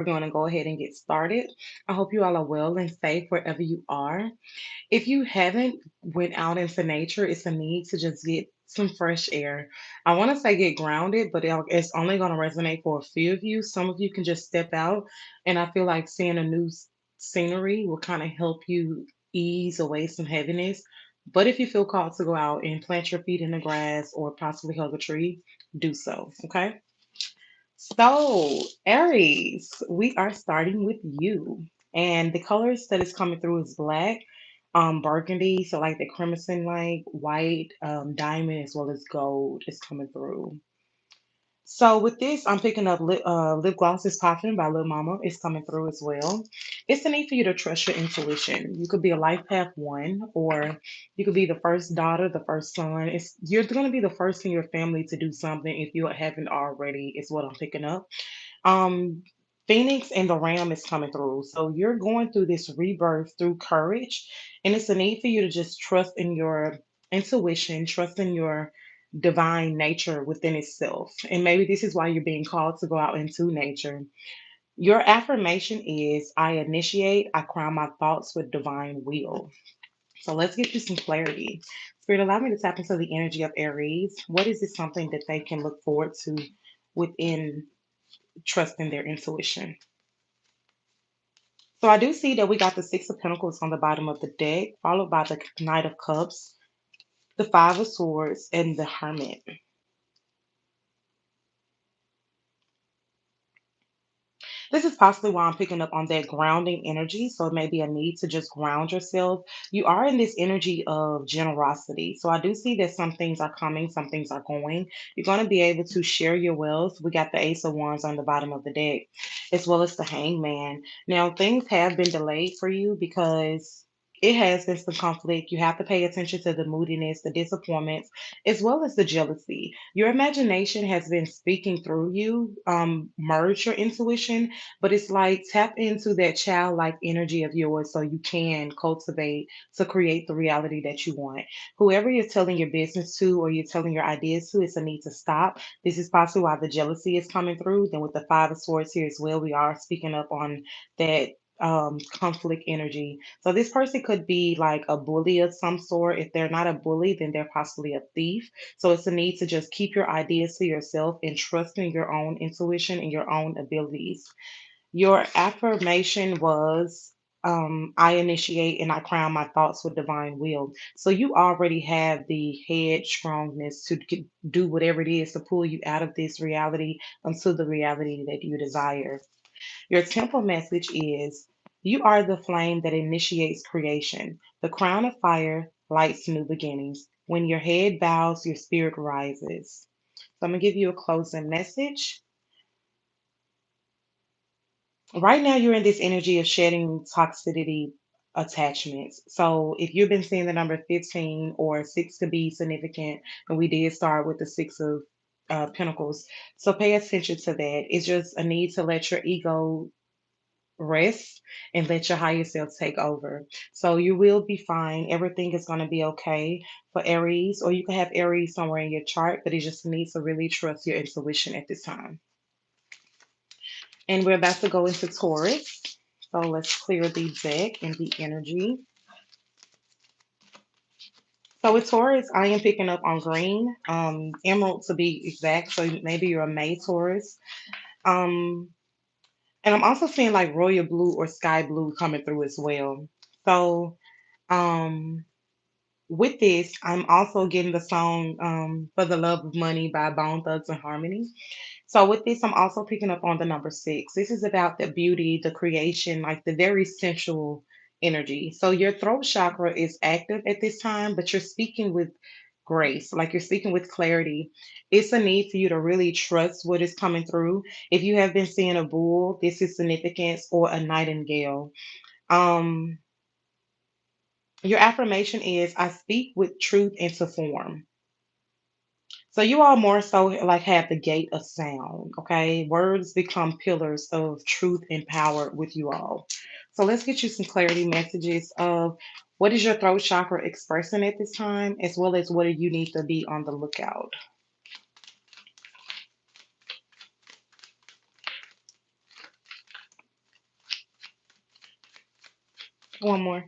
We're going to go ahead and get started. I hope you all are well and safe wherever you are. If you haven't went out into nature, it's a need to just get some fresh air. I want to say get grounded, but it's only going to resonate for a few of you. Some of you can just step out, and I feel like seeing a new scenery will kind of help you ease away some heaviness. But if you feel called to go out and plant your feet in the grass or possibly hug a tree, do so. Okay. So, Aries, we are starting with you. And the colors that is coming through is black, burgundy, so like the crimson, like white, diamond, as well as gold is coming through. So with this, I'm picking up lip gloss is popping by Lil Mama. It's coming through as well. It's the need for you to trust your intuition. You could be a life path one, or you could be the first daughter, the first son. You're going to be the first in your family to do something if you haven't already. Is what I'm picking up. Um, Phoenix and the Ram is coming through. So you're going through this rebirth through courage, and it's a need for you to just trust in your intuition, trust in your divine nature within itself. And maybe this is why you're being called to go out into nature. Your affirmation is I initiate, I crown my thoughts with divine will. So let's get you some clarity. Spirit, allow me to tap into the energy of Aries. What is this something that they can look forward to within trusting their intuition? So I do see that we got the Six of Pentacles on the bottom of the deck, followed by the Knight of Cups, the Five of Swords, and the Hermit. This is possibly why I'm picking up on that grounding energy. So it may be a need to just ground yourself. You are in this energy of generosity. So I do see that some things are coming, some things are going. You're going to be able to share your wealth. We got the Ace of Wands on the bottom of the deck, as well as the Hangman. Now, things have been delayed for you because it has been some conflict. You have to pay attention to the moodiness, the disappointments, as well as the jealousy. Your imagination has been speaking through you. Merge your intuition, but it's like tap into that childlike energy of yours so you can cultivate to create the reality that you want. Whoever you're telling your business to or you're telling your ideas to, it's a need to stop. This is possibly why the jealousy is coming through. Then with the Five of Swords here as well, we are speaking up on that conflict energy. So this person could be like a bully of some sort. If they're not a bully, then they're possibly a thief. So it's a need to just keep your ideas to yourself and trust in your own intuition and your own abilities. Your affirmation was, I initiate and I crown my thoughts with divine will. So you already have the head strongness to do whatever it is to pull you out of this reality unto the reality that you desire. Your temple message is you are the flame that initiates creation. The crown of fire lights new beginnings. When your head bows, your spirit rises. So I'm going to give you a closing message. Right now you're in this energy of shedding toxicity attachments. So if you've been seeing the number 15 or six to be significant, and we did start with the six of pentacles. So pay attention to that. It's just a need to let your ego rest and let your higher self take over. So you will be fine. Everything is going to be okay for Aries, or you can have Aries somewhere in your chart, but it just needs to really trust your intuition at this time. And we're about to go into Taurus. So let's clear the deck and the energy. So with Taurus, I am picking up on green, emerald to be exact. So maybe you're a May Taurus. Um, and I'm also seeing like royal blue or sky blue coming through as well. So um, with this, I'm also getting the song For the Love of Money by Bone Thugs and Harmony. So with this, I'm also picking up on the number six. This is about the beauty, the creation, like the very sensual energy. So your throat chakra is active at this time, but you're speaking with grace, like you're speaking with clarity. It's a need for you to really trust what is coming through. If you have been seeing a bull, this is significance, or a nightingale. Um, your affirmation is I speak with truth into form. So you all more so like have the gate of sound, okay? Words become pillars of truth and power with you all. So let's get you some clarity messages of what is your throat chakra expressing at this time, as well as what do you need to be on the lookout. One more.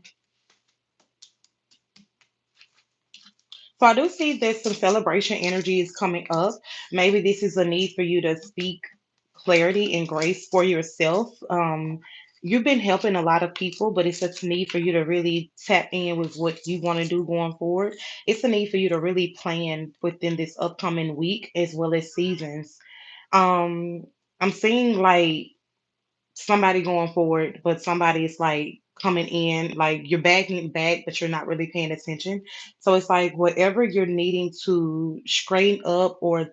So I do see that some celebration energy is coming up. Maybe this is a need for you to speak clarity and grace for yourself. You've been helping a lot of people, but it's a need for you to really tap in with what you want to do going forward. It's a need for you to really plan within this upcoming week as well as seasons. Um, I'm seeing like somebody going forward, but somebody is like coming in, like you're bagging back, but you're not really paying attention. So it's like whatever you're needing to straighten up or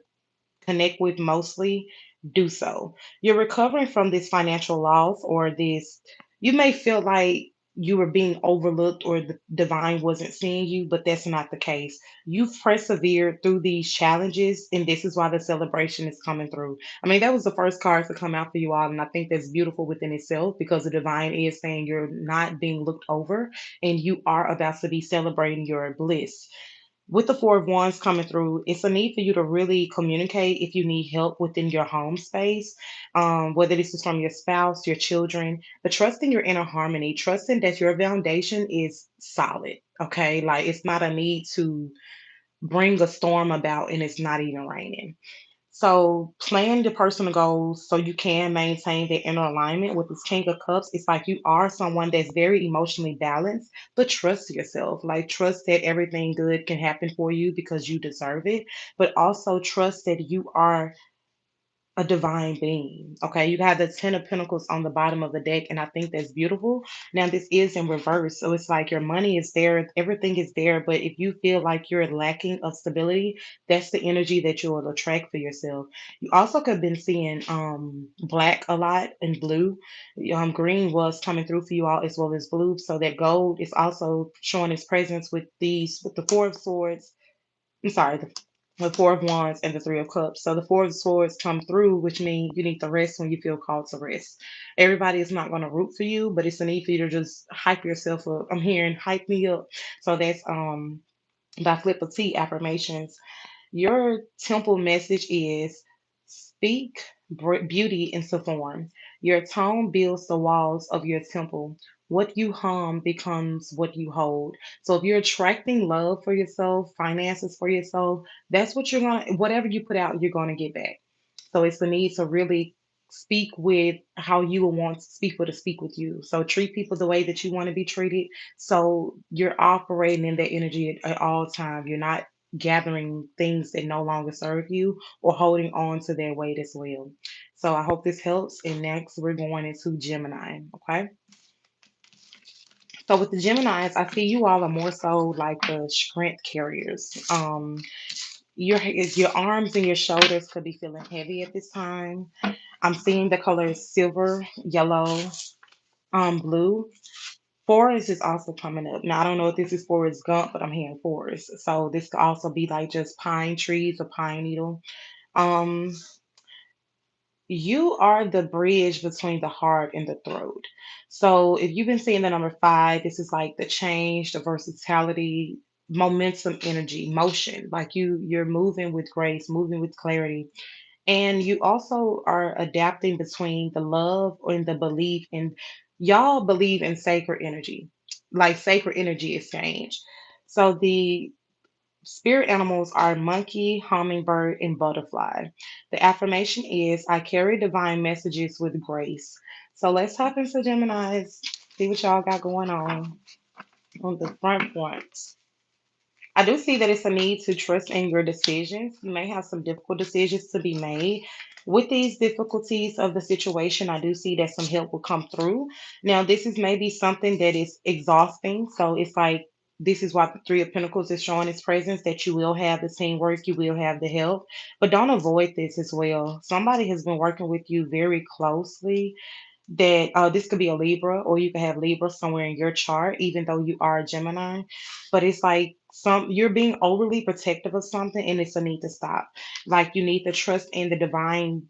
connect with mostly, do so. You're recovering from this financial loss or this, you may feel like you were being overlooked or the divine wasn't seeing you, but that's not the case. You've persevered through these challenges, and this is why the celebration is coming through. I mean, that was the first card to come out for you all, and I think that's beautiful within itself because the divine is saying you're not being looked over and you are about to be celebrating your bliss. With the Four of Wands coming through, it's a need for you to really communicate if you need help within your home space, whether this is from your spouse, your children, but trusting your inner harmony, trusting that your foundation is solid. Okay, like it's not a need to bring a storm about and it's not even raining. So plan your personal goals so you can maintain the inner alignment with this King of Cups. It's like you are someone that's very emotionally balanced, but trust yourself. Like trust that everything good can happen for you because you deserve it, but also trust that you are a divine being. Okay, you have the Ten of Pentacles on the bottom of the deck, and I think that's beautiful. Now, this is in reverse, so it's like your money is there, everything is there, but if you feel like you're lacking of stability, that's the energy that you will attract for yourself. You also could have been seeing black a lot and blue. Green was coming through for you all as well as blue, so that gold is also showing its presence with these with the Four of Swords. I'm sorry, the Four of Wands and the Three of Cups. So the Four of Swords come through, which means you need to rest when you feel called to rest. Everybody is not going to root for you, but it's a need for you to just hype yourself up. I'm hearing hype me up. So that's by Flip of T affirmations. Your temple message is speak beauty into form. Your tone builds the walls of your temple. What you hum becomes what you hold. So if you're attracting love for yourself, finances for yourself, that's what you're going to, whatever you put out, you're going to get back. So it's the need to really speak with how you would want people to speak with you. So treat people the way that you want to be treated. So you're operating in that energy at all times. You're not gathering things that no longer serve you or holding on to their weight as well. So I hope this helps. And next we're going into Gemini. Okay. So with the Geminis, I see you all are more so like the strength carriers. Your arms and your shoulders could be feeling heavy at this time. I'm seeing the colors silver, yellow, blue. Forest is also coming up. Now I don't know if this is Forrest Gump, but I'm hearing forest. So this could also be like just pine trees or pine needle. Um, you are the bridge between the heart and the throat. So if you've been seeing the number five, this is like the change, the versatility, momentum, energy, motion. Like you're moving with grace, moving with clarity. And you also are adapting between the love and the belief. And y'all believe in sacred energy, like sacred energy exchange. So the spirit animals are monkey, hummingbird, and butterfly. The affirmation is I carry divine messages with grace. So let's hop into Gemini's, see what y'all got going on the front points. I do see that it's a need to trust in your decisions. You may have some difficult decisions to be made. With these difficulties of the situation, I do see that some help will come through. Now, this is maybe something that is exhausting. So it's like this is why the Three of Pentacles is showing its presence that you will have the teamwork, you will have the help, but don't avoid this as well. Somebody has been working with you very closely that this could be a Libra, or you could have Libra somewhere in your chart, even though you are a Gemini. But it's like some you're being overly protective of something, and it's a need to stop. Like you need to trust in the divine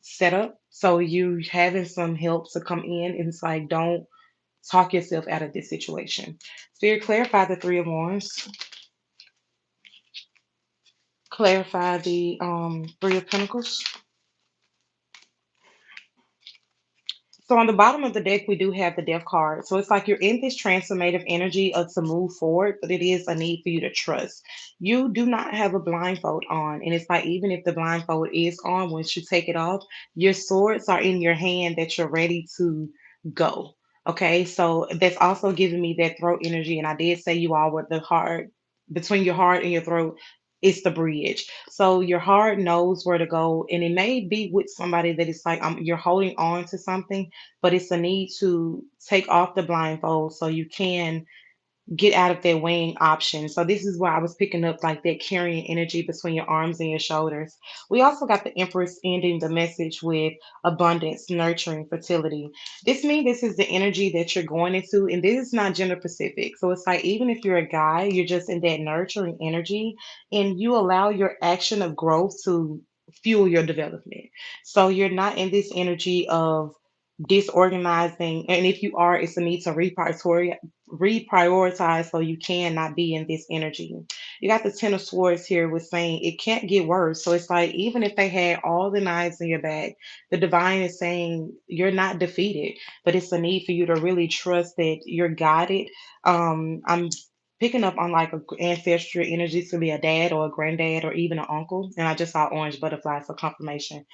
setup. So you having some help to come in, and it's like don't talk yourself out of this situation. Spirit, clarify the Three of Wands. Clarify the Three of Pentacles. So on the bottom of the deck, we do have the death card. So it's like you're in this transformative energy of to move forward, but it is a need for you to trust. You do not have a blindfold on. And it's like even if the blindfold is on, once you take it off, your swords are in your hand that you're ready to go. Okay. So that's also giving me that throat energy. And I did say you all with the heart between your heart and your throat. It's the bridge. So your heart knows where to go, and it may be with somebody that is like you're holding on to something, but it's a need to take off the blindfold so you can get out of that weighing option. So this is why I was picking up like that carrying energy between your arms and your shoulders. We also got the Empress ending the message with abundance, nurturing, fertility. This means this is the energy that you're going into, and this is not gender specific. So it's like even if you're a guy, you're just in that nurturing energy, and you allow your action of growth to fuel your development. So you're not in this energy of disorganizing, and if you are, it's a need to reprioritize so you cannot be in this energy. You got the Ten of Swords here with saying it can't get worse. So it's like even if they had all the knives in your bag, the divine is saying you're not defeated, but it's a need for you to really trust that you're guided. I'm picking up on like a ancestral energy to be a dad or a granddad or even an uncle, and I just saw orange butterflies for confirmation.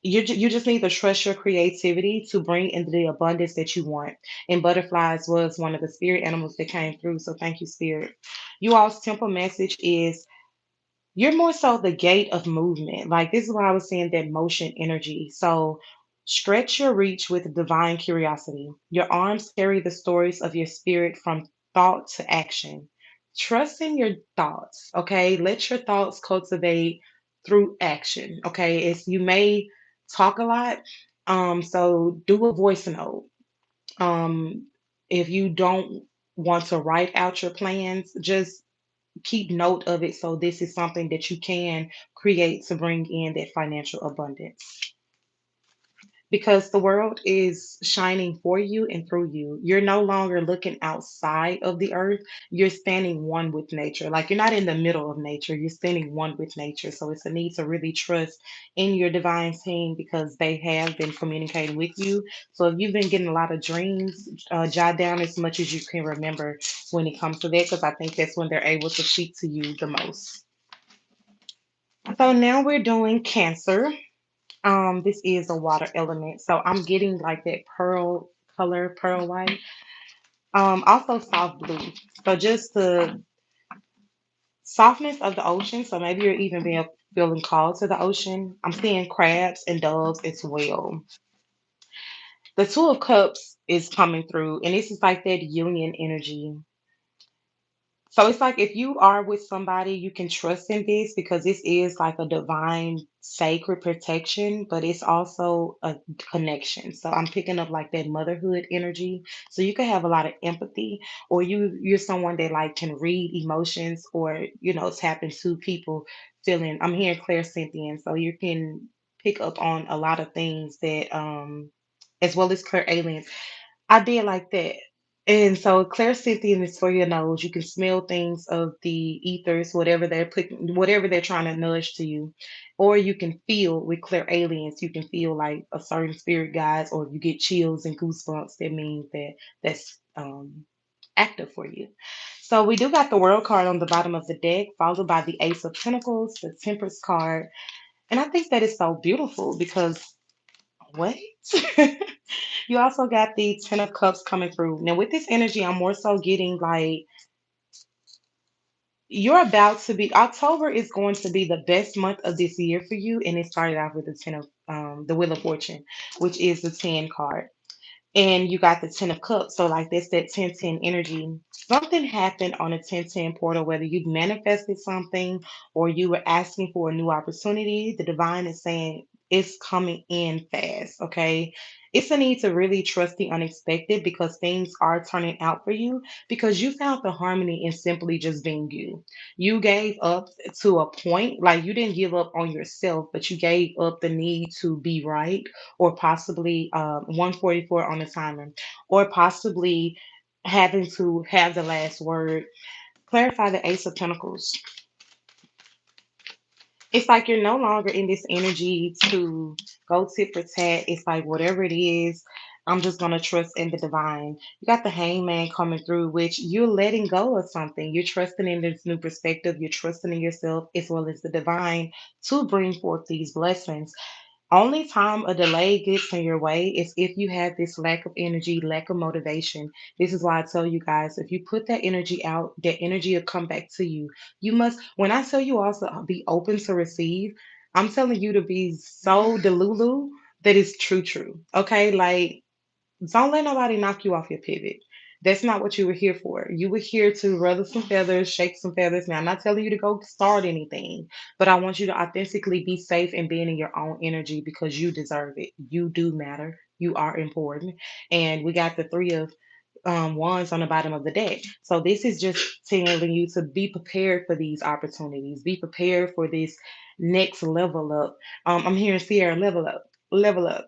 You just need to trust your creativity to bring in the abundance that you want. And butterflies was one of the spirit animals that came through. So thank you, spirit. You all's temple message is you're more so the gate of movement. Like this is why I was saying that motion energy. So stretch your reach with divine curiosity. Your arms carry the stories of your spirit from thought to action. Trust in your thoughts, okay? Let your thoughts cultivate through action, okay? It's you may talk a lot, so do a voice note. Um, if you don't want to write out your plans, just keep note of it, so this is something that you can create to bring in that financial abundance, because the world is shining for you and through you. You're no longer looking outside of the earth. You're standing one with nature. Like you're not in the middle of nature. You're standing one with nature. So it's a need to really trust in your divine team because they have been communicating with you. So if you've been getting a lot of dreams, jot down as much as you can remember when it comes to that, because I think that's when they're able to speak to you the most. So now we're doing Cancer. This is a water element, so I'm getting like that pearl color, pearl white. Also soft blue. So just the softness of the ocean. So maybe you're even being feeling called to the ocean. I'm seeing crabs and doves as well. The Two of Cups is coming through, and this is like that union energy. So it's like if you are with somebody, you can trust in this because this is like a divine sacred protection, but it's also a connection. So I'm picking up like that motherhood energy. So you can have a lot of empathy, or you're someone that like can read emotions or tap into people feeling. I'm hearing clairsentient, so you can pick up on a lot of things that as well as clear aliens. I did like that. And so clairsentient is for your nose. You can smell things of the ethers, whatever they're trying to nudge to you. Or you can feel with clear aliens, you can feel like a certain spirit guides, or you get chills and goosebumps. That means that's active for you. So we do got the world card on the bottom of the deck, followed by the Ace of Pentacles, the Temperance card. And I think that is so beautiful because what? You also got the Ten of Cups coming through. Now, with this energy, I'm more so getting like you're about to be, October is going to be the best month of this year for you. And it started off with the the Wheel of Fortune, which is the 10 card. And you got the Ten of Cups. So, like, that's that 10-10 energy. Something happened on a 10-10 portal, whether you manifested something or you were asking for a new opportunity. The divine is saying it's coming in fast. Okay. It's a need to really trust the unexpected because things are turning out for you because you found the harmony in simply just being you. You gave up to a point, like you didn't give up on yourself, but you gave up the need to be right or possibly 144 on the timer, or possibly having to have the last word. Clarify the Ace of Pentacles. It's like you're no longer in this energy to go tit for tat. It's like whatever it is. I'm just going to trust in the divine. You got the hangman coming through, which you're letting go of something. You're trusting in this new perspective. You're trusting in yourself as well as the divine to bring forth these blessings. Only time a delay gets in your way is if you have this lack of energy, lack of motivation. This is why I tell you guys, if you put that energy out, that energy will come back to you. You must, when I tell you also be open to receive, I'm telling you to be so delulu that it's true. Okay? Like, don't let nobody knock you off your pivot. That's not what you were here for. You were here to ruffle some feathers, shake some feathers. Now, I'm not telling you to go start anything, but I want you to authentically be safe and being in your own energy because you deserve it. You do matter. You are important. And we got the three of wands on the bottom of the deck. So this is just telling you to be prepared for these opportunities. Be prepared for this next level up. I'm hearing Sierra level up, level up.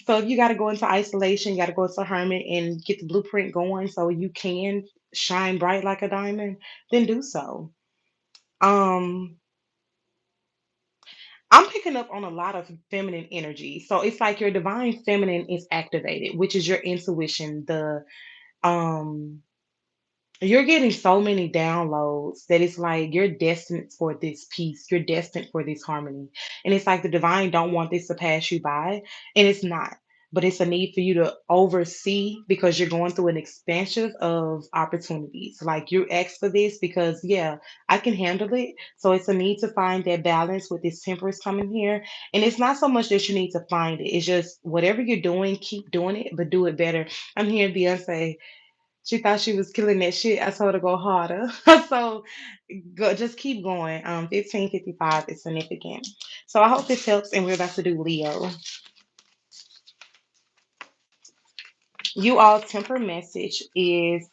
So if you got to go into isolation, you got to go into hermit and get the blueprint going so you can shine bright like a diamond, then do so. Um, I'm picking up on a lot of feminine energy. So it's like your divine feminine is activated, which is your intuition, the um you're getting so many downloads that it's like you're destined for this peace. You're destined for this harmony. And it's like the divine don't want this to pass you by, and it's not. But it's a need for you to oversee because you're going through an expansion of opportunities. Like you asked for this because, yeah, I can handle it. So it's a need to find that balance with this temperance coming here. And it's not so much that you need to find it. It's just whatever you're doing, keep doing it, but do it better. I'm hearing Beyonce, she thought she was killing that shit. I told her go harder. So go, just keep going. 1555 is significant. So I hope this helps. And we're about to do Leo. You all temper message is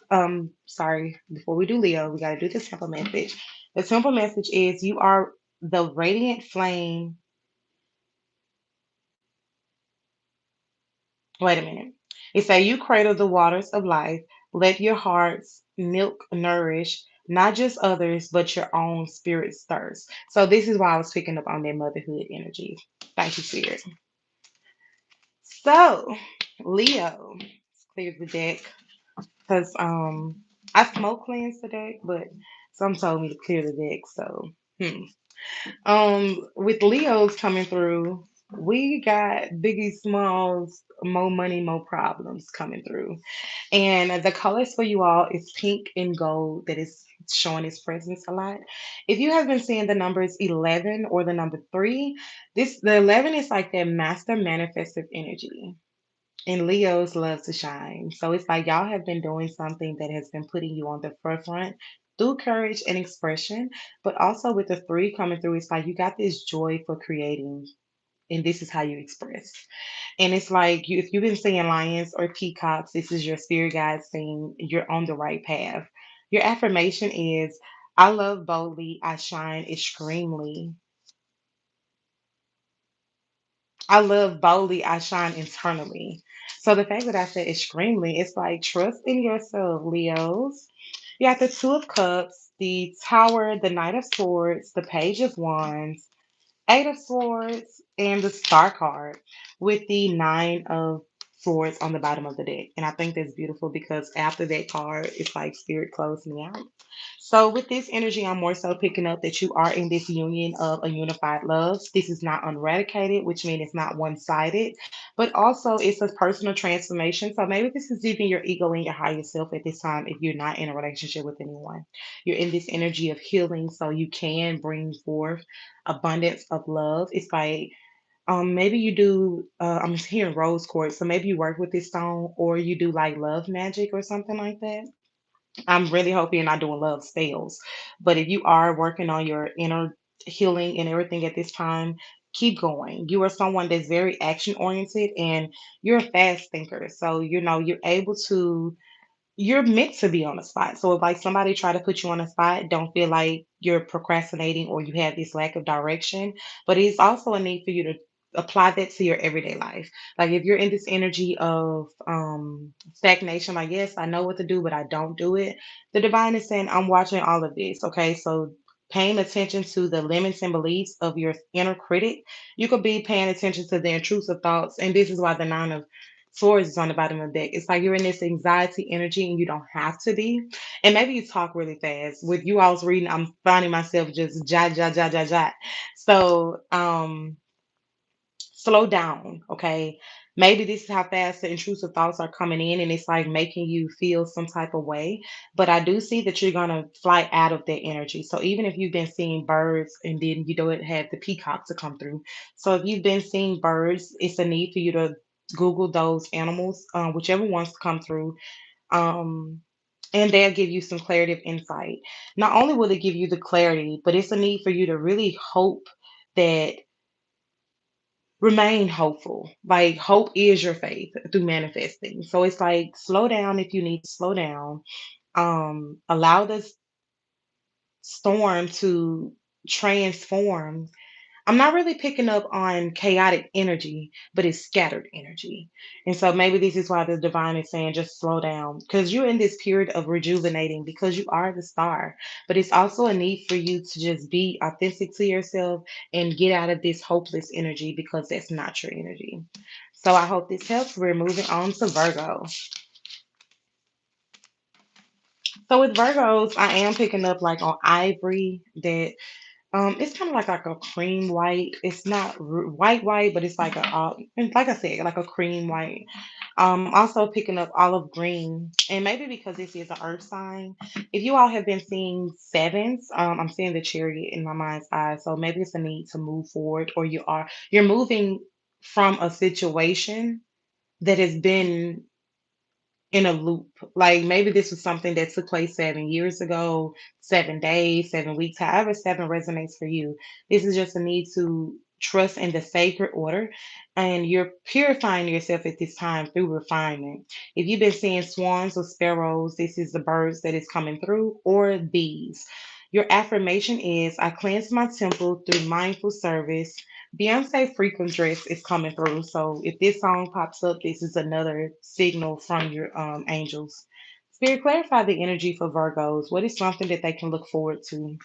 sorry, before we do Leo, we gotta do the temper message. The temper message is you are the radiant flame. Wait a minute. It say you cradle the waters of life. Let your heart's milk nourish not just others, but your own spirit's thirst. So this is why I was picking up on that motherhood energy. Thank you, Spirit. So Leo, let's clear the deck because I smoke cleanse the deck, but some told me to clear the deck. So hmm. With Leos coming through, we got Biggie Smalls, more money, more problems coming through. And the colors for you all is pink and gold that is showing its presence a lot. If you have been seeing the numbers 11 or the number 3, the 11 is like that master manifestive energy. And Leos love to shine. So it's like y'all have been doing something that has been putting you on the forefront through courage and expression, but also with the 3 coming through, it's like you got this joy for creating, and this is how you express. And it's like if you've been seeing lions or peacocks, this is your spirit guide saying you're on the right path. Your affirmation is I love boldly, I shine extremely. I love boldly, I shine internally. So the fact that I said extremely, it's like trust in yourself, Leos. You got the Two of Cups, the Tower, the Knight of Swords, the Page of Wands, Eight of Swords, and the Star card with the Nine of Swords on the bottom of the deck. And I think that's beautiful because after that card, it's like Spirit closed me out. So with this energy, I'm more so picking up that you are in this union of a unified love. This is not unradicated, which means it's not one-sided, but also it's a personal transformation. So maybe this is even your ego and your higher self at this time if you're not in a relationship with anyone. You're in this energy of healing, so you can bring forth abundance of love. It's like maybe you do I'm hearing rose quartz, so maybe you work with this stone or you do like love magic or something like that. I'm really hoping you're not doing love spells. But if you are working on your inner healing and everything at this time, keep going. You are someone that's very action oriented and you're a fast thinker. So, you're able to you're meant to be on the spot. So if like somebody try to put you on the spot, don't feel like you're procrastinating or you have this lack of direction. But it's also a need for you to apply that to your everyday life. Like if you're in this energy of stagnation, like yes, I know what to do, but I don't do it. The divine is saying, I'm watching all of this. Okay. So paying attention to the limits and beliefs of your inner critic, you could be paying attention to the intrusive thoughts. And this is why the nine of Swords is on the bottom of the deck. It's like you're in this anxiety energy and you don't have to be. And maybe you talk really fast. With you, I was reading, I'm finding myself just jot, jot, jot, jot, jot. So, slow down, okay? Maybe this is how fast the intrusive thoughts are coming in and it's like making you feel some type of way. But I do see that you're gonna fly out of that energy. So even if you've been seeing birds and then you don't have the peacock to come through. So if you've been seeing birds, it's a need for you to Google those animals, whichever ones come through. Um, and they'll give you some clarity of insight. Not only will it give you the clarity, but it's a need for you to really hope that remain hopeful. Like hope is your faith through manifesting. So it's like slow down if you need to slow down. Allow the storm to transform. I'm not really picking up on chaotic energy, but it's scattered energy. And so maybe this is why the divine is saying just slow down because you're in this period of rejuvenating because you are the star. But it's also a need for you to just be authentic to yourself and get out of this hopeless energy because that's not your energy. So I hope this helps. We're moving on to Virgo. So with Virgos, I am picking up like on Ivory that it's kind of like a cream white. It's not white, but it's like and like I said, like a cream white. Also picking up olive green, and maybe because this is an earth sign. If you all have been seeing sevens, I'm seeing the chariot in my mind's eye. So maybe it's a need to move forward, or you're moving from a situation that has been in a loop. Like maybe this was something that took place 7 years ago, 7 days, 7 weeks, however seven resonates for you. This is just a need to trust in the sacred order and you're purifying yourself at this time through refinement. If you've been seeing swans or sparrows, this is the birds that is coming through, or bees. Your affirmation is I cleanse my temple through mindful service. Beyonce Frequent Dress is coming through. So if this song pops up, this is another signal from your angels. Spirit, clarify the energy for Virgos. What is something that they can look forward to?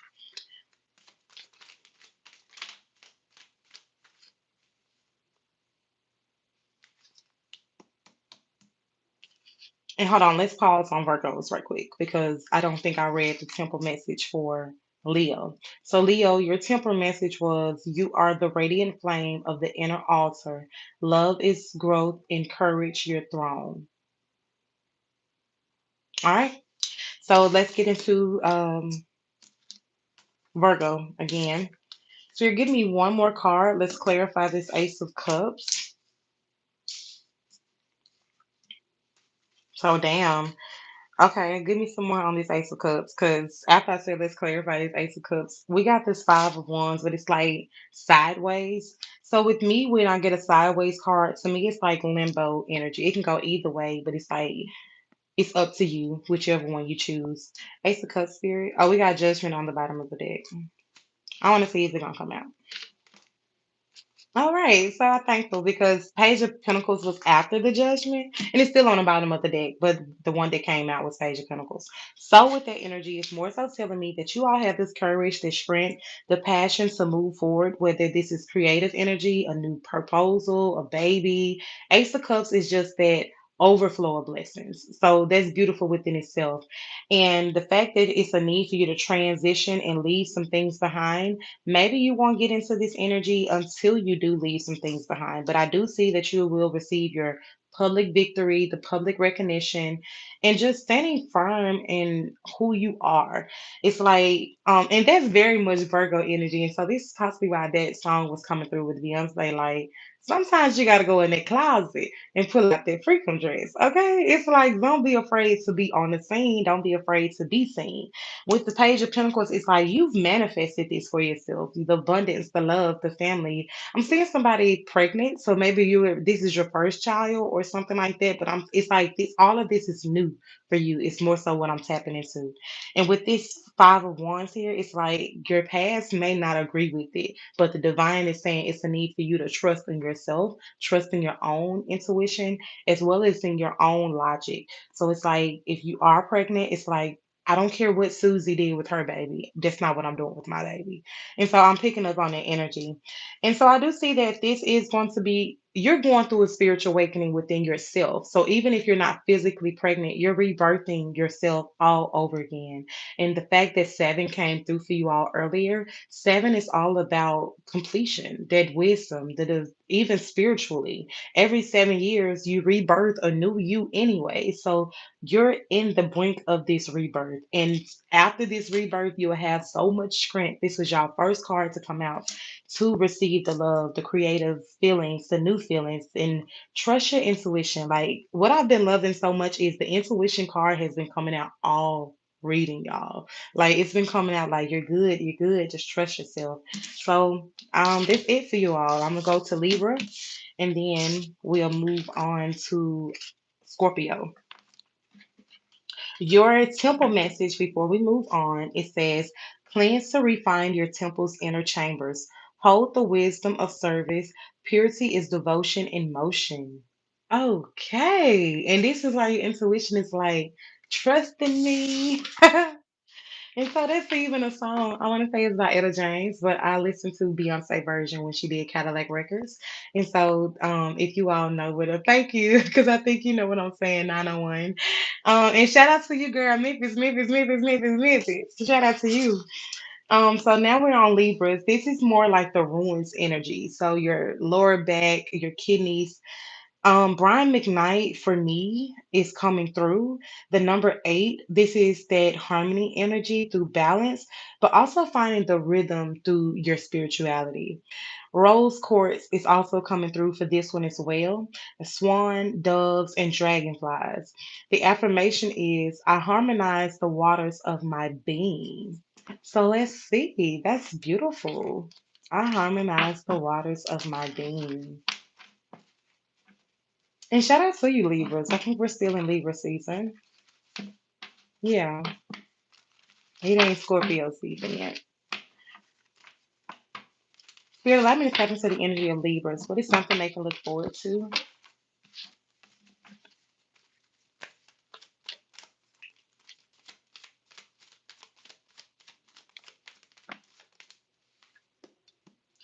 And hold on, let's pause on Virgos right quick because I don't think I read the temple message for Leo. So, Leo, your temple message was you are the radiant flame of the inner altar. Love is growth, encourage your throne. All right. So let's get into Virgo again. So you're giving me one more card. Let's clarify this Ace of Cups. So damn. Okay, give me some more on this Ace of Cups. Cause after I said let's clarify this Ace of Cups, we got this Five of Wands, but it's like sideways. So with me, when I get a sideways card, to me it's like limbo energy. It can go either way, but it's like it's up to you, whichever one you choose. Ace of Cups spirit. Oh, we got Judgment on the bottom of the deck. I want to see if it's gonna come out. All right, so I'm thankful because Page of Pentacles was after the judgment, and it's still on the bottom of the deck, but the one that came out was Page of Pentacles. So with that energy, it's more so telling me that you all have this courage, this strength, the passion to move forward, whether this is creative energy, a new proposal, a baby. Ace of Cups is just that overflow of blessings. So that's beautiful within itself. And the fact that it's a need for you to transition and leave some things behind. Maybe you won't get into this energy until you do leave some things behind, but I do see that you will receive your public victory, the public recognition, and just standing firm in who you are. It's like, and that's very much Virgo energy. And so this is possibly why that song was coming through with Beyonce. Like, sometimes you got to go in that closet and pull out that freakum dress. Okay. It's like, don't be afraid to be on the scene. Don't be afraid to be seen. With the Page of Pentacles, it's like you've manifested this for yourself. The abundance, the love, the family. I'm seeing somebody pregnant, so maybe this is your first child or something like that. But it's like this. All of this is new for you. It's more so what I'm tapping into. And with this Five of Wands here, it's like your past may not agree with it, but the divine is saying it's a need for you to trust in yourself, trust in your own intuition, as well as in your own logic. So it's like if you are pregnant, it's like I don't care what Susie did with her baby. That's not what I'm doing with my baby. And so I'm picking up on that energy. And so I do see that this is going to be you're going through a spiritual awakening within yourself. So even if you're not physically pregnant, you're rebirthing yourself all over again. And the fact that seven came through for you all earlier, seven is all about completion, that wisdom, that is even spiritually. Every 7 years, you rebirth a new you anyway. So you're in the brink of this rebirth. And after this rebirth, you'll have so much strength. This was your first card to come out to receive the love, the creative feelings, the new feelings, and trust your intuition. Like what I've been loving so much is the intuition card has been coming out all reading, y'all. Like it's been coming out like you're good, just trust yourself. So that's it for you all. I'm gonna go to Libra and then we'll move on to Scorpio. Your temple message before we move on, it says, cleanse to refine your temple's inner chambers. Hold the wisdom of service. Purity is devotion in motion. Okay. And this is why your intuition is like, trust in me. And so that's even a song. I want to say it's by Etta James, but I listened to Beyonce version when she did Cadillac Records. And so if you all know what thank you, because I think you know what I'm saying, 901. And shout out to you, girl, Memphis. Shout out to you. So now we're on Libras. This is more like the ruins energy. So your lower back, your kidneys, Brian McKnight for me is coming through. The number eight, this is that harmony energy through balance, but also finding the rhythm through your spirituality. Rose quartz is also coming through for this one as well. Swan, doves, and dragonflies. The affirmation is I harmonize the waters of my being. So let's see. That's beautiful. I harmonize the waters of my being. And shout out to you, Libras. I think we're still in Libra season. Yeah, it ain't Scorpio season yet. Spirit, allow me to tap into the energy of Libras. What is something they can look forward to?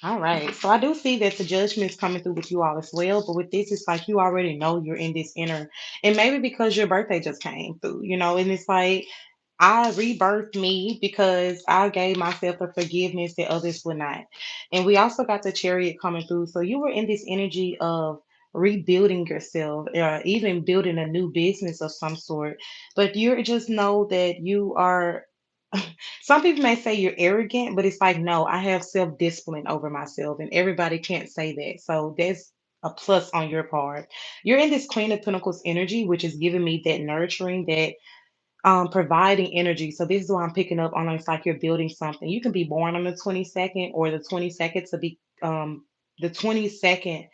All right. So I do see that the judgment is coming through with you all as well. But with this, it's like you already know you're in this inner. And maybe because your birthday just came through, and it's like I rebirthed me because I gave myself a forgiveness that others would not. And we also got the chariot coming through. So you were in this energy of rebuilding yourself, even building a new business of some sort. But you just know that you are. Some people may say you're arrogant, but it's like, no, I have self discipline over myself, and everybody can't say that. So that's a plus on your part. You're in this Queen of Pentacles energy, which is giving me that nurturing, that providing energy. So this is what I'm picking up on. It's like you're building something. You can be born on the 22nd or the 22nd to be the 22nd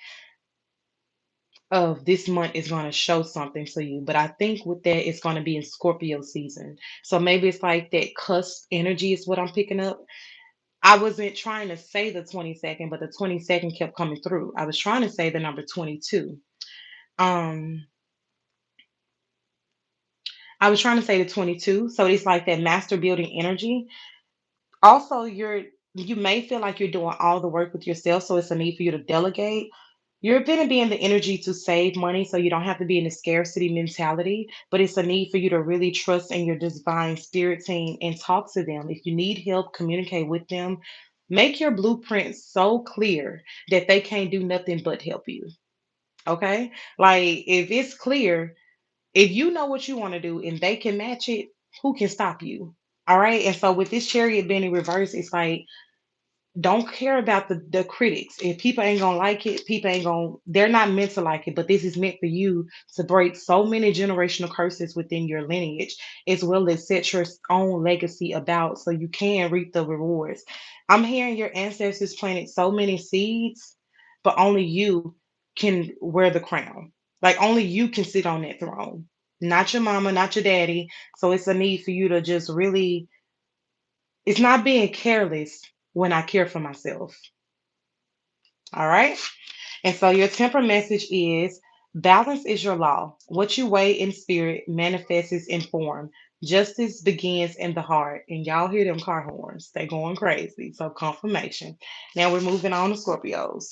of this month is going to show something to you. But I think with that, it's going to be in Scorpio season. So maybe it's like that cusp energy is what I'm picking up. I wasn't trying to say the 22nd, but the 22nd kept coming through. I was trying to say the number 22. Um, I was trying to say the 22. So it's like that master building energy. Also, you may feel like you're doing all the work with yourself, so it's a need for you to delegate. You're going to be in the energy to save money, so you don't have to be in the scarcity mentality, but it's a need for you to really trust in your divine spirit team and talk to them. If you need help, communicate with them. Make your blueprint so clear that they can't do nothing but help you. Okay? Like, if it's clear, if you know what you want to do and they can match it, who can stop you? All right. And so with this chariot being in reverse, it's like don't care about the critics. If people ain't gonna like it, people ain't gonna they're not meant to like it, but this is meant for you to break so many generational curses within your lineage, as well as set your own legacy about so you can reap the rewards. I'm hearing your ancestors planted so many seeds, but only you can wear the crown. Like only you can sit on that throne. Not your mama, not your daddy. So it's a need for you to just really it's not being careless when I care for myself. All right. And so your temper message is balance is your law. What you weigh in spirit manifests in form. Justice begins in the heart. And y'all hear them car horns. They going crazy. So confirmation. Now we're moving on to Scorpios.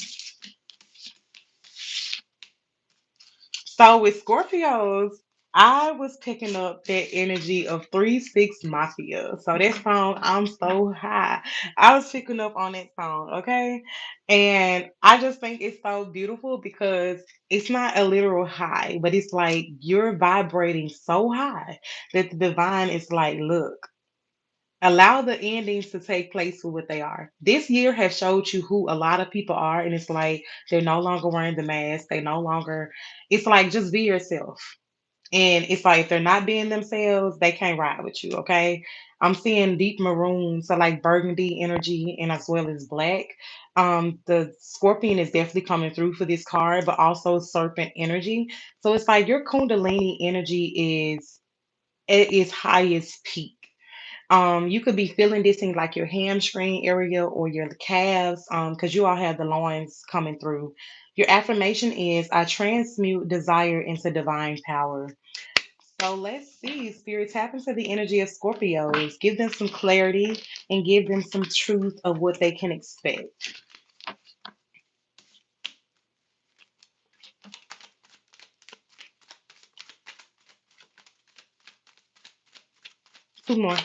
So with Scorpios, I was picking up that energy of 3-6 Mafia. So that song, I'm so high. I was picking up on that song, okay? And I just think it's so beautiful because it's not a literal high, but it's like you're vibrating so high that the divine is like, look, allow the endings to take place for what they are. This year has showed you who a lot of people are, and it's like they're no longer wearing the mask. They no longer, it's like just be yourself. And it's like if they're not being themselves, they can't ride with you, okay? I'm seeing deep maroon, so like burgundy energy and as well as black. The scorpion is definitely coming through for this card, but also serpent energy. So it's like your kundalini energy is at its highest peak. You could be feeling this in like your hamstring area or your calves, because you all have the loins coming through. Your affirmation is I transmute desire into divine power. So let's see, Spirit, tap into the energy of Scorpios. Give them some clarity and give them some truth of what they can expect. Two more.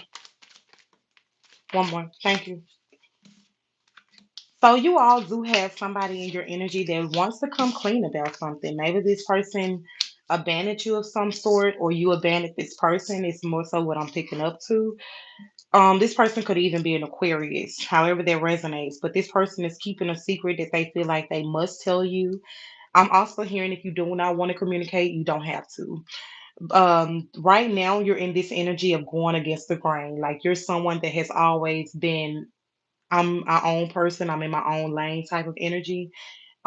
One more. Thank you. So you all do have somebody in your energy that wants to come clean about something. Maybe this person abandoned you of some sort, or you abandoned this person. It's more so what I'm picking up to. This person could even be an Aquarius, however that resonates. But this person is keeping a secret that they feel like they must tell you. I'm also hearing if you do not want to communicate, you don't have to. Right now, you're in this energy of going against the grain. Like you're someone that has always been, I'm my own person, I'm in my own lane type of energy.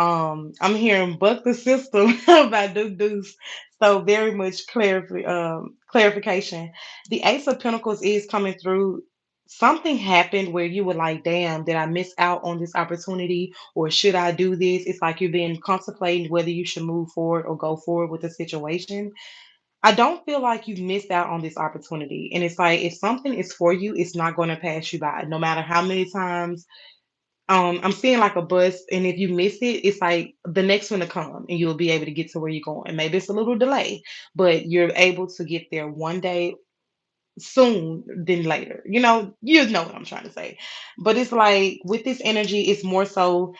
I'm hearing "Buck the System" by Duke Deuce. So very much clarification. The Ace of Pentacles is coming through. Something happened where you were like, damn, did I miss out on this opportunity or should I do this? It's like you've been contemplating whether you should move forward or go forward with the situation. I don't feel like you've missed out on this opportunity. And it's like if something is for you, it's not going to pass you by, no matter how many times I'm seeing like a bus, and if you miss it, it's like the next one to come, and you'll be able to get to where you're going. Maybe it's a little delay, but you're able to get there one day soon than later. You know what I'm trying to say. But it's like with this energy, it's more so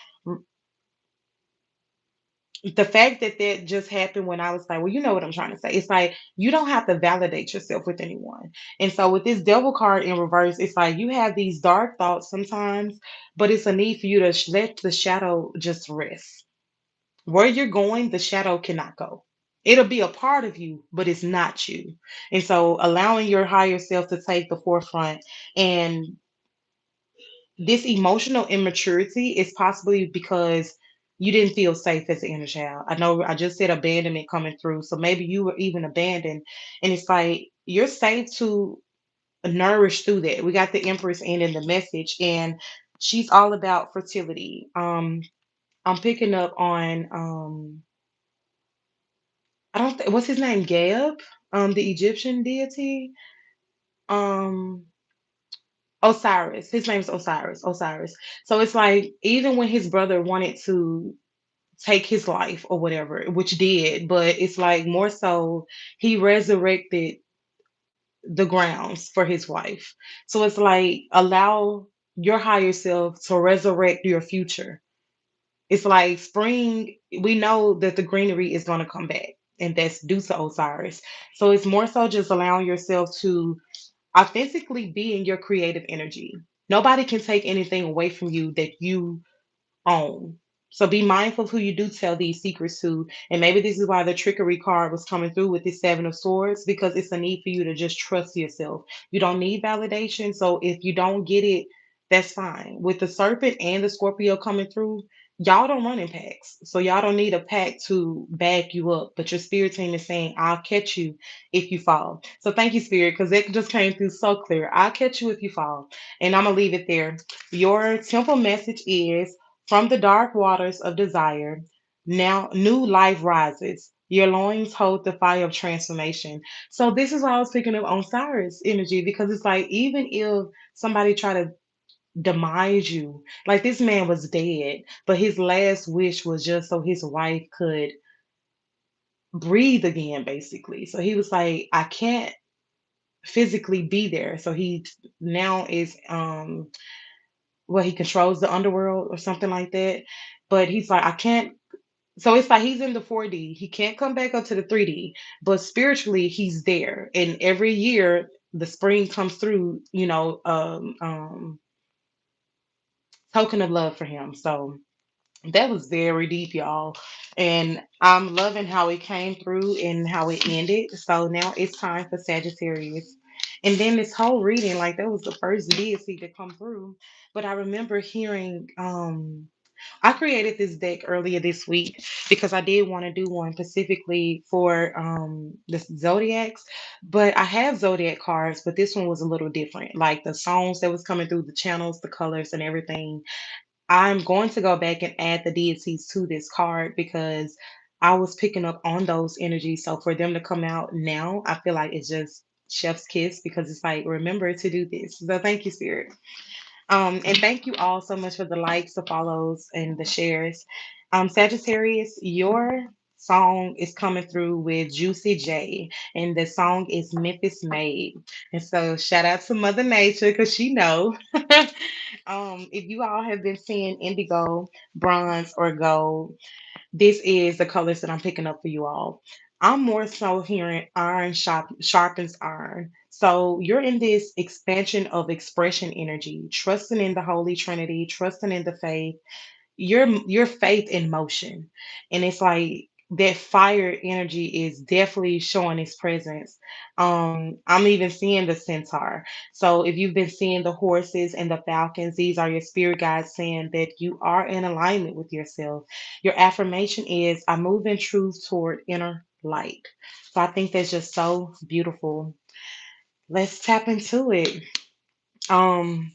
the fact that that just happened when I was like, well, you know what I'm trying to say. It's like you don't have to validate yourself with anyone. And so with this devil card in reverse, it's like you have these dark thoughts sometimes, but it's a need for you to let the shadow just rest. Where you're going, the shadow cannot go. It'll be a part of you, but it's not you. And so allowing your higher self to take the forefront and this emotional immaturity is possibly because you didn't feel safe as an inner child. I know I just said abandonment coming through, so maybe you were even abandoned, and it's like you're safe to nourish through that. We got the Empress in the message, and she's all about fertility. I'm picking up on I don't what's his name, Gab, the Egyptian deity, um. Osiris. His name's Osiris. Osiris. So it's like even when his brother wanted to take his life or whatever, which did, but it's like more so he resurrected the grounds for his wife. So it's like allow your higher self to resurrect your future. It's like spring, we know that the greenery is going to come back, and that's due to Osiris. So it's more so just allowing yourself to authentically be in your creative energy. Nobody can take anything away from you that you own. So be mindful of who you do tell these secrets to. And maybe this is why the trickery card was coming through with this Seven of Swords, because it's a need for you to just trust yourself. You don't need validation. So if you don't get it, that's fine. With the Serpent and the Scorpio coming through, y'all don't run in packs. So y'all don't need a pack to back you up. But your spirit team is saying, I'll catch you if you fall. So thank you, Spirit, because it just came through so clear. I'll catch you if you fall. And I'm going to leave it there. Your temple message is from the dark waters of desire, now new life rises. Your loins hold the fire of transformation. So this is why I was picking up on Cyrus energy, because it's like even if somebody try to demise you, like this man was dead, but his last wish was just so his wife could breathe again, basically. So he was like, I can't physically be there. So he now is well, he controls the underworld or something like that. But he's like, I can't. So it's like he's in the 4D. He can't come back up to the 3D, but spiritually he's there. And every year the spring comes through, token of love for him. So that was very deep, y'all. And I'm loving how it came through and how it ended. So now it's time for Sagittarius. And then this whole reading, like that was the first deity to come through. But I remember hearing I created this deck earlier this week because I did want to do one specifically for the zodiacs, but I have zodiac cards, but this one was a little different. Like the songs that was coming through the channels, the colors and everything. I'm going to go back and add the deities to this card because I was picking up on those energies. So for them to come out now, I feel like it's just chef's kiss because it's like remember to do this. So thank you, Spirit. And thank you all so much for the likes, the follows, and the shares. Sagittarius, your song is coming through with Juicy J, and the song is Memphis Made. And so shout out to Mother Nature because she know. If you all have been seeing indigo, bronze, or gold, this is the colors that I'm picking up for you all. I'm more so hearing iron sharpens iron. So you're in this expansion of expression energy, trusting in the Holy Trinity, trusting in the faith, your faith in motion. And it's like that fire energy is definitely showing its presence. I'm even seeing the centaur. So if you've been seeing the horses and the falcons, these are your spirit guides saying that you are in alignment with yourself. Your affirmation is I move in truth toward inner light. So I think that's just so beautiful. Let's tap into it. um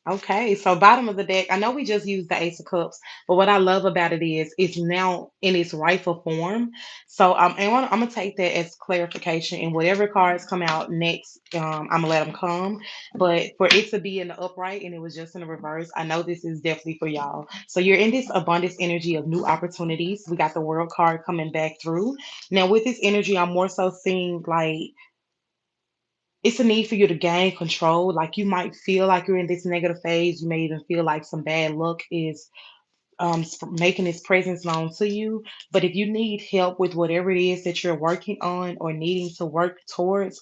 Okay, so bottom of the deck, I know we just used the Ace of Cups, but what I love about it is it's now in its rightful form. So I'm gonna take that as clarification, and whatever cards come out next, I'm gonna let them come. But for it to be in the upright and it was just in the reverse, I know this is definitely for y'all. So you're in this abundance energy of new opportunities. We got the World card coming back through. Now with this energy, I'm more so seeing like it's a need for you to gain control. Like you might feel like you're in this negative phase. You may even feel like some bad luck is making its presence known to you. But if you need help with whatever it is that you're working on or needing to work towards,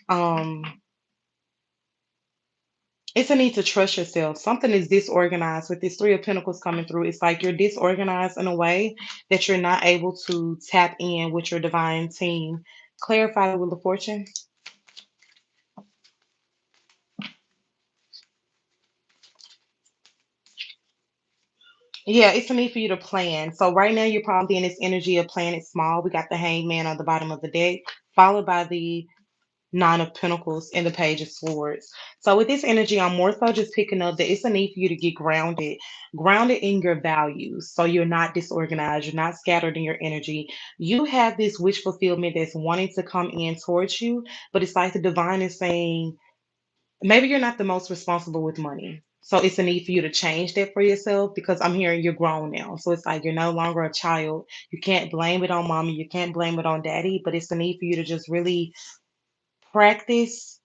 um, it's a need to trust yourself. Something is disorganized with this Three of Pentacles coming through. It's like you're disorganized in a way that you're not able to tap in with your divine team. Clarify the Wheel of Fortune. Yeah, it's a need for you to plan. So right now you're probably in this energy of playing it small. We got the hangman on the bottom of the deck, followed by the Nine of Pentacles and the Page of Swords. So with this energy, I'm more so just picking up that it's a need for you to get grounded in your values. So you're not disorganized, you're not scattered in your energy. You have this wish fulfillment that's wanting to come in towards you, but it's like the divine is saying, maybe you're not the most responsible with money. So it's a need for you to change that for yourself because I'm hearing you're grown now. So it's like you're no longer a child. You can't blame it on mommy. You can't blame it on daddy, but it's a need for you to just really practice.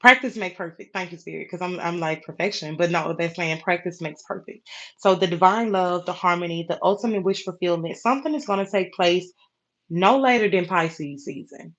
Practice make perfect. Thank you, Spirit, because I'm like perfection, but no, they're saying practice makes perfect. So the divine love, the harmony, the ultimate wish fulfillment, something is going to take place no later than Pisces season.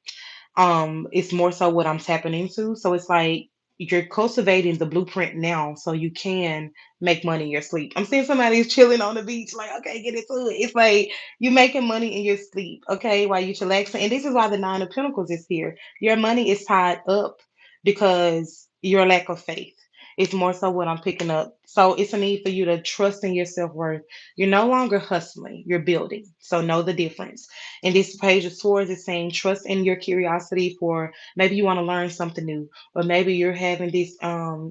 It's more so what I'm tapping into. So it's like you're cultivating the blueprint now so you can make money in your sleep. I'm seeing somebody's chilling on the beach, like, okay, get into it. It's like you're making money in your sleep, okay, while you're chillaxing. And this is why the Nine of Pentacles is here. Your money is tied up because your lack of faith. It's more so what I'm picking up. So it's a need for you to trust in your self worth. You're no longer hustling, you're building. So know the difference. And this Page of Swords is saying trust in your curiosity for maybe you want to learn something new, or maybe you're having this,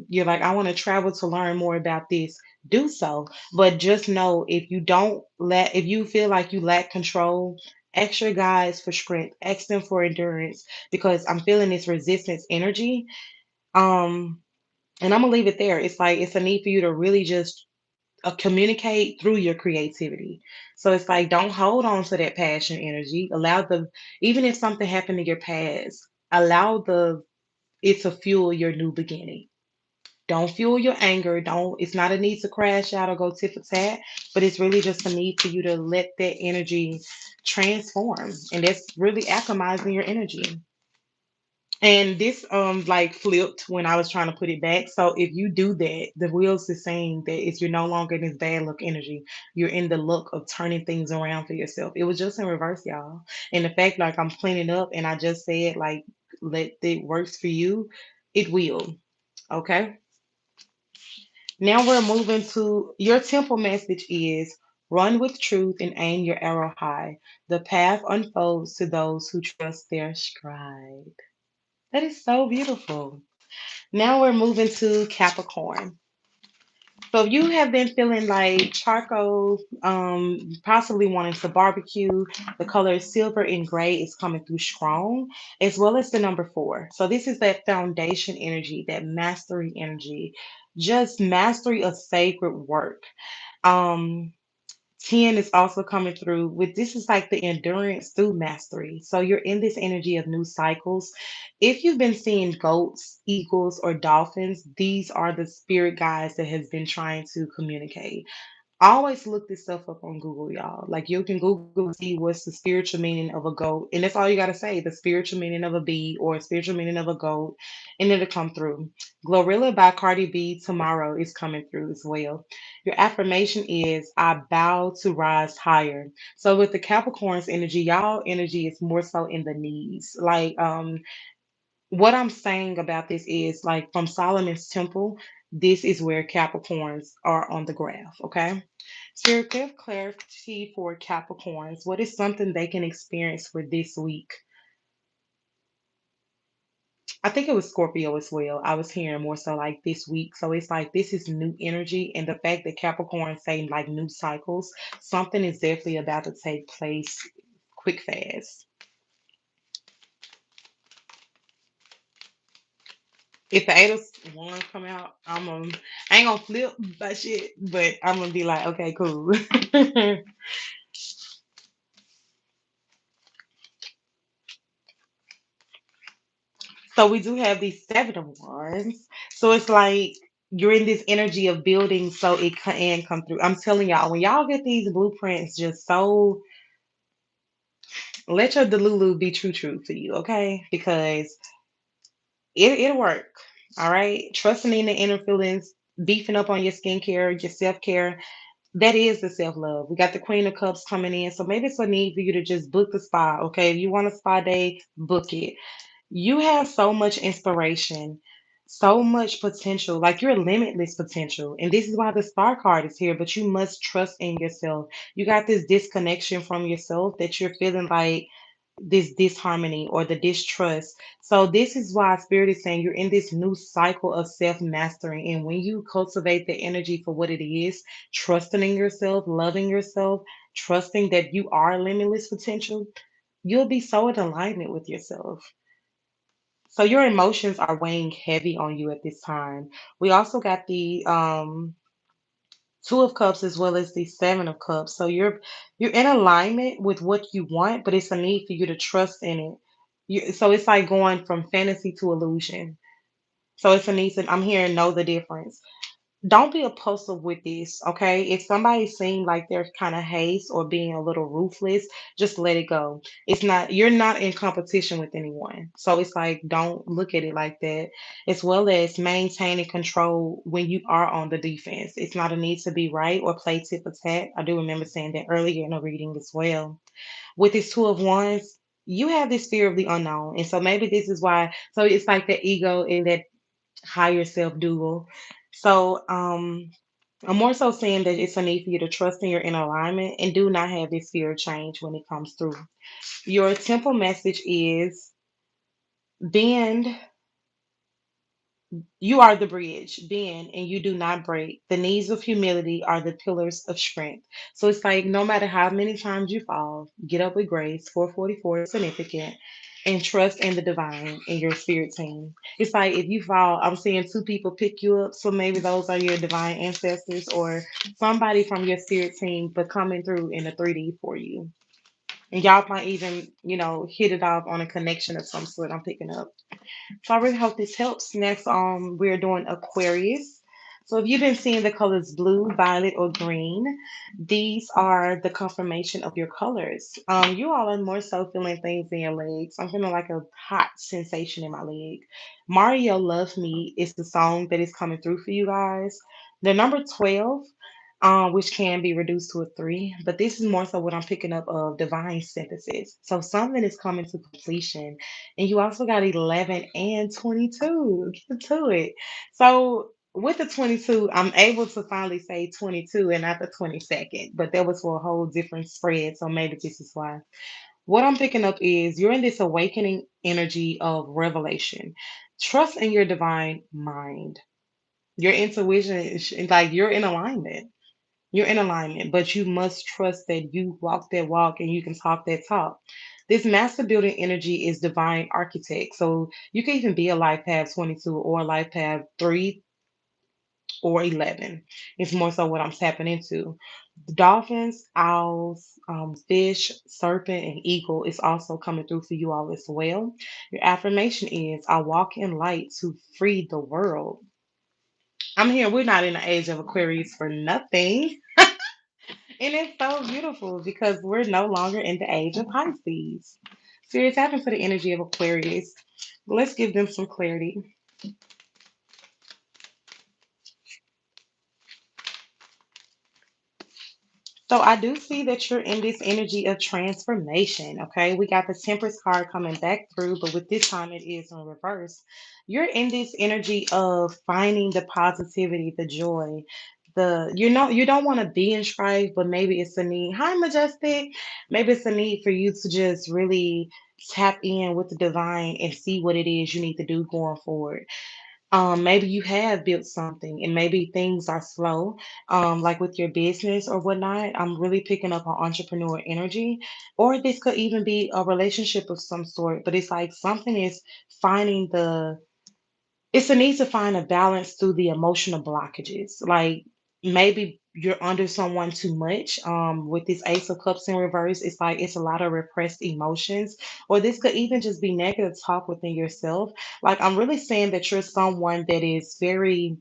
you're like, I want to travel to learn more about this. Do so. But just know if you feel like you lack control, ask your guides for strength, ask them for endurance, because I'm feeling this resistance energy. Um, and I'm gonna leave it there. It's like it's a need for you to really just communicate through your creativity. So it's like, don't hold on to that passion energy. Allow the, even if something happened in your past, allow the it to fuel your new beginning. Don't fuel your anger. Don't, it's not a need to crash out or go tit for tat, but it's really just a need for you to let that energy transform. And that's really alchemizing your energy. And this like flipped when I was trying to put it back. So if you do that, the wheels is saying that it's you're no longer in this bad luck energy. You're in the look of turning things around for yourself. It was just in reverse, y'all. And the fact like I'm cleaning up and I just said like let it works for you, it will. Okay. Now we're moving to your temple message is run with truth and aim your arrow high. The path unfolds to those who trust their stride. That is so beautiful. Now we're moving to Capricorn. So if you have been feeling like charcoal, possibly wanting to barbecue, the color silver and gray is coming through strong, as well as the number 4. So this is that foundation energy, that mastery energy, just mastery of sacred work. Um, 10 is also coming through with this is like the endurance through mastery. So you're in this energy of new cycles. If you've been seeing goats, eagles, or dolphins, these are the spirit guides that has been trying to communicate. Always look this stuff up on Google, y'all. Like you can Google and see what's the spiritual meaning of a goat, and that's all you gotta say, the spiritual meaning of a bee or a spiritual meaning of a goat, and it'll come through. Glorilla by Cardi B tomorrow is coming through as well. Your affirmation is I bow to rise higher. So with the Capricorn's energy, y'all energy is more so in the knees. Like what I'm saying about this is like from Solomon's temple, this is where Capricorns are on the graph, okay? Spirit, give clarity for Capricorns. What is something they can experience for this week? I think it was Scorpio as well. I was hearing more so like this week. So it's like this is new energy. And the fact that Capricorn saying like new cycles, something is definitely about to take place quick fast. If the Eight of Wands come out, I ain't gonna flip that shit, but I'm gonna be like, okay, cool. So we do have these Seven of Wands. So it's like you're in this energy of building, so it can come through. I'm telling y'all, when y'all get these blueprints, just so let your Delulu be true for you, okay? Because it'll work. All right. Trusting in the inner feelings, beefing up on your skincare, your self-care. That is the self love. We got the Queen of Cups coming in. So maybe it's a need for you to just book the spa. Okay. If you want a spa day, book it. You have so much inspiration, so much potential. Like you're limitless potential. And this is why the star card is here. But you must trust in yourself. You got this disconnection from yourself that you're feeling like this disharmony or the distrust. So this is why Spirit is saying you're in this new cycle of self-mastery. And when you cultivate the energy for what it is, trusting in yourself, loving yourself, trusting that you are limitless potential, you'll be so in alignment with yourself. So your emotions are weighing heavy on you at this time. We also got the Two of Cups as well as the Seven of Cups. So you're in alignment with what you want, but it's a need for you to trust in it. So it's like going from fantasy to illusion. So it's a need to, I'm hearing know the difference. Don't be impulsive with this, okay? If somebody seems like they're kind of haste or being a little ruthless, just let it go. It's not, you're not in competition with anyone. So it's like, don't look at it like that. As well as maintaining control when you are on the defense. It's not a need to be right or play tit for tat. I do remember saying that earlier in a reading as well. With this Two of Wands, you have this fear of the unknown. And so maybe this is why, so it's like that ego and that higher self dual. So I'm more so saying that it's a need for you to trust in your inner alignment and do not have this fear of change when it comes through. Your temple message is bend, you are the bridge, bend, and you do not break. The knees of humility are the pillars of strength. So it's like no matter how many times you fall, get up with grace. 444 is significant. and trust in the divine in your spirit team. It's like if you fall, I'm seeing two people pick you up, so maybe those are your divine ancestors or somebody from your spirit team, but coming through in a 3D for you. And y'all might even, hit it off on a connection of some sort. I'm picking up. So I really hope this helps. Next, we're doing Aquarius. So if you've been seeing the colors blue, violet, or green, these are the confirmation of your colors. You all are more so feeling things in your legs. I'm feeling like a hot sensation in my leg. Mario Love Me is the song that is coming through for you guys. The number 12, which can be reduced to a 3, but this is more so what I'm picking up of divine synthesis. So something is coming to completion, and you also got 11 and 22. Get to it. So with the 22, I'm able to finally say 22 and not the 22nd, but that was for a whole different spread. So maybe this is why. What I'm picking up is you're in this awakening energy of revelation. Trust in your divine mind. Your intuition is like you're in alignment. You're in alignment, but you must trust that you walk that walk and you can talk that talk. This master building energy is divine architect. So you can even be a life path 22 or a life path 3 or 11. It's more so what I'm tapping into. Dolphins, owls, fish, serpent, and eagle is also coming through for you all as well. Your affirmation is I walk in light to free the world. I'm here. We're not in the age of Aquarius for nothing. And it's so beautiful because we're no longer in the age of Pisces. Spirit's happened for the energy of Aquarius. Let's give them some clarity. So I do see that you're in this energy of transformation. Okay, we got the Temperance card coming back through, but with this time it is in reverse. You're in this energy of finding the positivity, the joy, you don't want to be in strife, but maybe it's a need. Hi, Majestic. Maybe it's a need for you to just really tap in with the divine and see what it is you need to do going forward. Maybe you have built something and maybe things are slow, like with your business or whatnot. I'm really picking up on entrepreneur energy, or this could even be a relationship of some sort, but it's like something is finding it's a need to find a balance through the emotional blockages. Like maybe you're under someone too much. With this Ace of Cups in reverse, it's like it's a lot of repressed emotions, or this could even just be negative talk within yourself. Like I'm really saying that you're someone that is very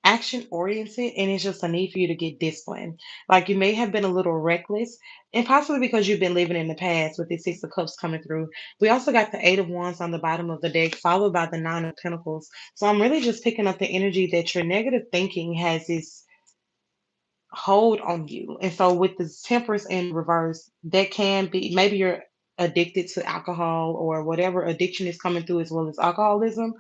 action oriented and it's just a need for you to get disciplined. Like you may have been a little reckless and possibly because you've been living in the past with the Six of Cups coming through. We also got the Eight of Wands on the bottom of the deck, followed by the Nine of Pentacles. So I'm really just picking up the energy that your negative thinking has this hold on you. And so with this temperance in reverse, that can be maybe you're addicted to alcohol or whatever addiction is coming through as well as alcoholism.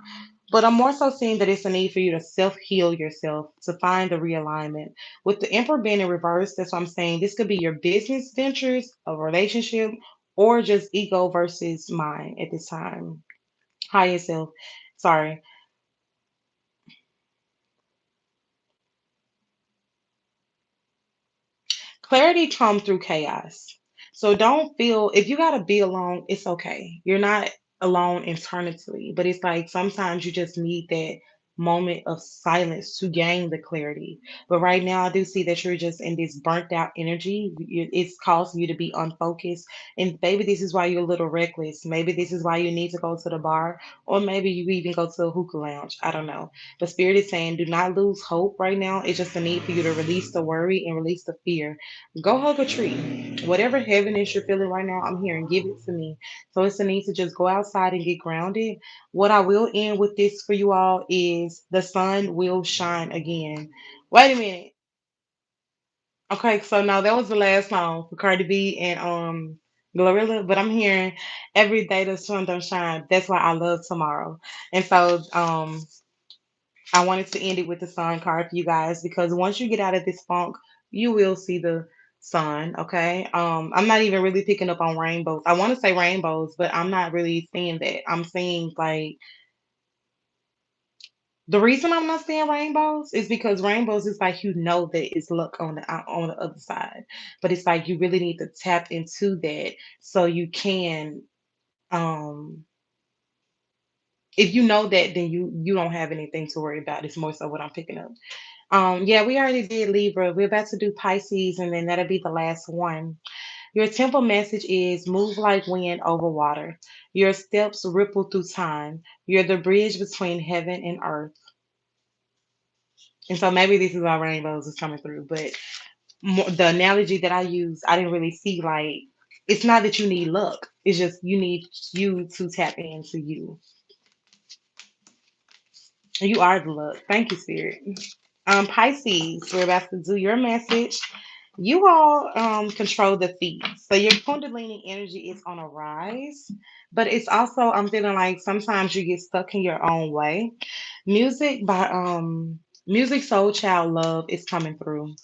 But I'm more so seeing that it's a need for you to self heal yourself to find the realignment. With the Emperor being in reverse, that's what I'm saying. This could be your business ventures, a relationship, or just ego versus mind at this time. Higher self. Sorry. Clarity comes through chaos. So don't feel if you gotta be alone, it's okay. You're not alone internally, but it's like sometimes you just need that moment of silence to gain the clarity. But right now, I do see that you're just in this burnt out energy. It's causing you to be unfocused. And maybe this is why you're a little reckless. Maybe this is why you need to go to the bar, or maybe you even go to a hookah lounge. I don't know. But Spirit is saying, do not lose hope right now. It's just a need for you to release the worry and release the fear. Go hug a tree. Whatever heaviness you're feeling right now, I'm here and give it to me. So it's a need to just go outside and get grounded. What I will end with this for you all is the sun will shine again. Wait a minute. Okay, so now that was the last song for Cardi B and Glorilla, but I'm hearing every day the sun don't shine. That's why I love tomorrow. And so I wanted to end it with the sun card for you guys because once you get out of this funk, you will see the sun. Okay. I'm not even really picking up on rainbows. I want to say rainbows, but I'm not really seeing that. I'm seeing like the reason I'm not seeing rainbows is because rainbows is like that it's luck on the other side, but it's like you really need to tap into that so you can Um, if you know that, then you don't have anything to worry about. It's more so what I'm picking up. Yeah, we already did Libra. We're about to do Pisces, and then that'll be the last one. Your temple message is move like wind over water. Your steps ripple through time. You're the bridge between heaven and earth. And so maybe this is our rainbows is coming through, but the analogy that I use, I didn't really see like it's not that you need luck. It's just you need you to tap into you. You are the luck. Thank you, Spirit. Pisces, we're about to do your message. You all control the feet. So your Kundalini energy is on a rise, but it's also, I'm feeling like sometimes you get stuck in your own way. Music Soul Child Love is coming through.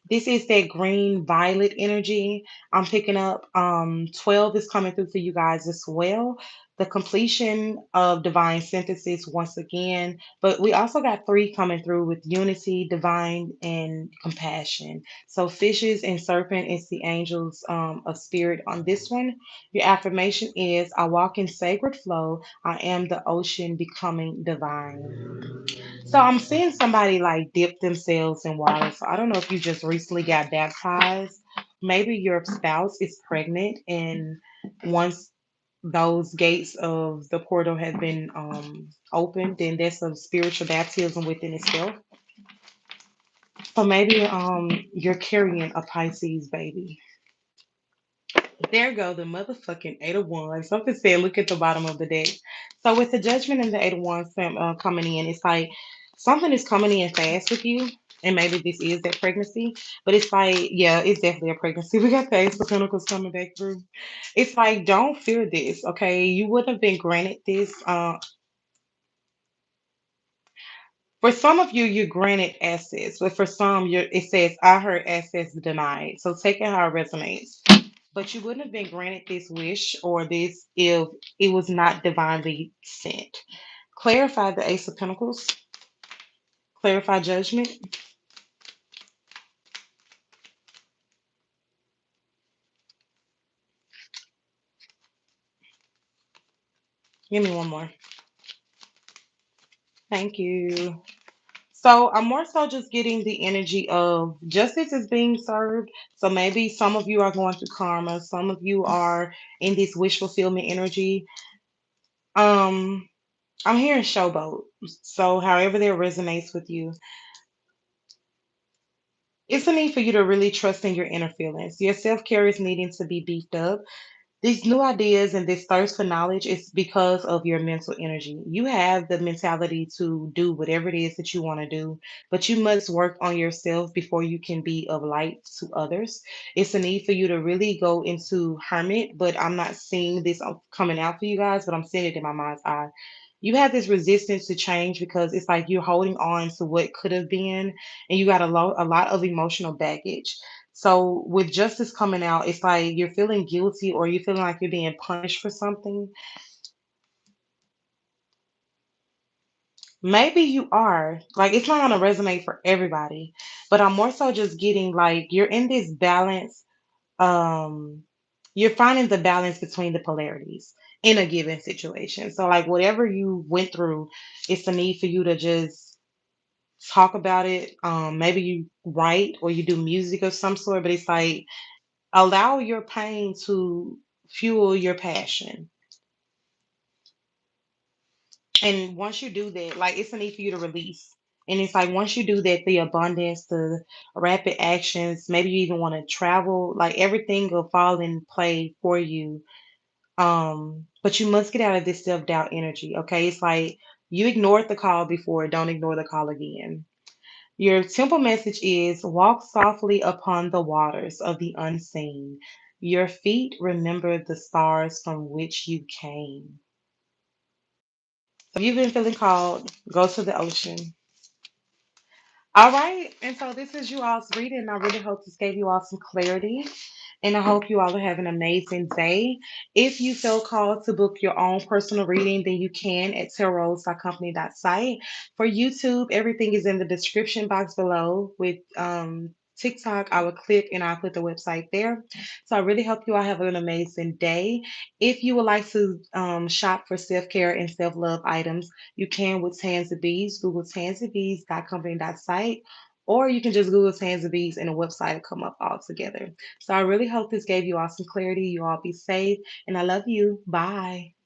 This is that green violet energy. I'm picking up 12 is coming through for you guys as well. The completion of divine synthesis once again. But we also got three coming through with unity, divine, and compassion. So fishes and serpent is the angels of spirit on this one. Your affirmation is I walk in sacred flow. I am the ocean becoming divine. So I'm seeing somebody like dip themselves in water. So I don't know if you just recently got baptized. Maybe your spouse is pregnant, and once those gates of the portal have been opened, then that's a spiritual baptism within itself. So maybe you're carrying a Pisces baby. There go the motherfucking Eight of Wands. Something said, look at the bottom of the deck. So with the Judgment and the Eight of Wands coming in, it's like something is coming in fast with you, and maybe this is that pregnancy. But it's like, yeah, it's definitely a pregnancy. We got the Ace of Pentacles coming back through. It's like, don't fear this, okay? You wouldn't have been granted this. For some of you, you're granted access, but for some, it says, I heard access denied. So take it how it resonates. But you wouldn't have been granted this wish or this if it was not divinely sent. Clarify the Ace of Pentacles, clarify judgment. Give me one more. Thank you. So I'm more so just getting the energy of justice is being served. So maybe some of you are going through karma, some of you are in this wish fulfillment energy. Um, I'm hearing showboat. So however that resonates with you, it's a need for you to really trust in your inner feelings. Your self care is needing to be beefed up. These new ideas and this thirst for knowledge is because of your mental energy. You have the mentality to do whatever it is that you want to do, but you must work on yourself before you can be of light to others. It's a need for you to really go into hermit, but I'm not seeing this coming out for you guys, but I'm seeing it in my mind's eye. You have this resistance to change because it's like you're holding on to what could have been, and you got a lot of emotional baggage. So with justice coming out, it's like you're feeling guilty or you're feeling like you're being punished for something. Maybe you are. Like it's not gonna resonate for everybody, but I'm more so just getting like you're in this balance. Um, you're finding the balance between the polarities in a given situation. So like whatever you went through, it's a need for you to just talk about it. Maybe you write or you do music of some sort, but it's like allow your pain to fuel your passion. And once you do that, like it's a need for you to release. And it's like once you do that, the abundance, the rapid actions, maybe you even want to travel, like everything will fall in play for you. But you must get out of this self-doubt energy. Okay. It's like you ignored the call before, don't ignore the call again. Your temple message is walk softly upon the waters of the unseen. Your feet remember the stars from which you came. If you've been feeling called, go to the ocean. All right. And so this is you all's reading. I really hope this gave you all some clarity. And I hope you all are having an amazing day. If you feel called to book your own personal reading, then you can at TarRose.Company.Site. For YouTube, everything is in the description box below with TikTok, I will click and I'll put the website there. So I really hope you all have an amazing day. If you would like to shop for self care and self love items, you can with Tans of Bees. Google TanEmpress.Company.Site, or you can just Google Tans of Bees and the website will come up all together. So I really hope this gave you all some clarity. You all be safe, and I love you. Bye.